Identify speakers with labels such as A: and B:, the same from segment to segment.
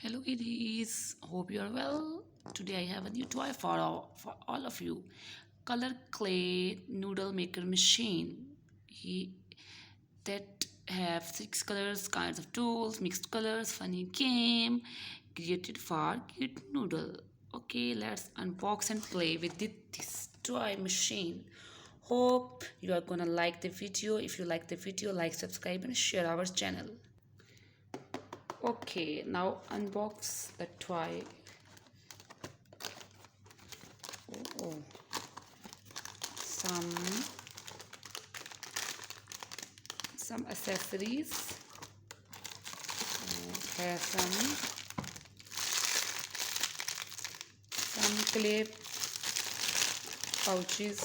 A: Hello kiddies, hope you are well. Today I have a new toy for all of you. Color clay noodle maker machine. He, that have 6 colors, kinds of tools, mixed colors, funny game, created for kid noodle. Okay, let's unbox and play with this toy machine. Hope you are gonna like the video. If you like the video, like, subscribe and share our channel. Okay, now unbox the toy. Oh, some accessories. Have some clay pouches.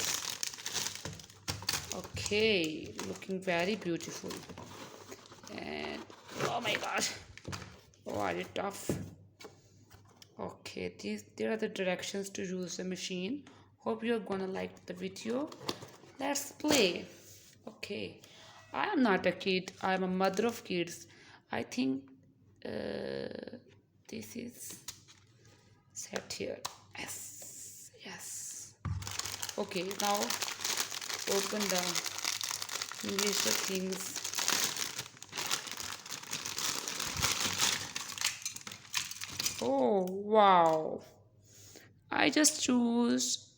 A: Okay, looking very beautiful. And oh my god, oh, are it tough? Okay, there are the directions to use the machine. Hope you're gonna like the video. Let's play. Okay, I am not a kid, I'm a mother of kids. I think this is set here. Yes. Okay, now open the English things. Oh wow, I just choose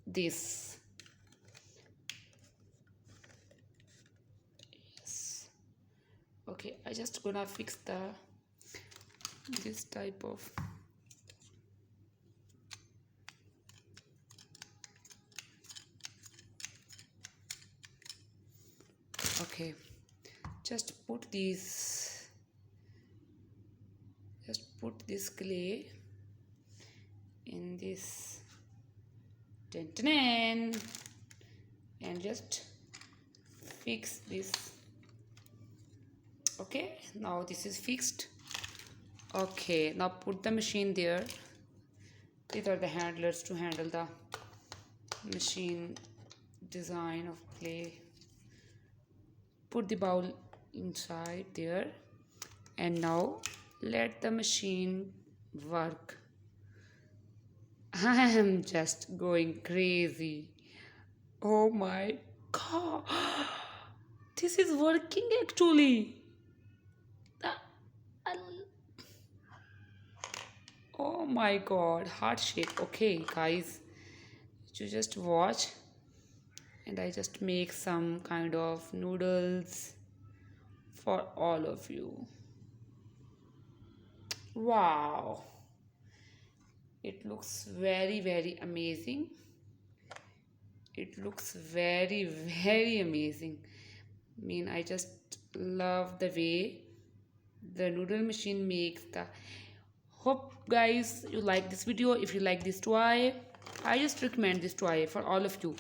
A: this. Yes. Okay, I just gonna fix this type of okay, just put this clay in this tin and just fix this. Okay, now this is fixed. Okay, now put the machine there. These are the handlers to handle the machine design of clay. Put the bowl inside there, and now let the machine work. I am just going crazy. Oh my god, this is working actually. The- Oh my god, heart shape. Okay, guys, you just watch, and I just make some kind of noodles for all of you. Wow, it looks very amazing. It looks very amazing. I mean, I just love the way the noodle machine makes the. Hope guys you like this video. If you like this toy, I just recommend this toy for all of you.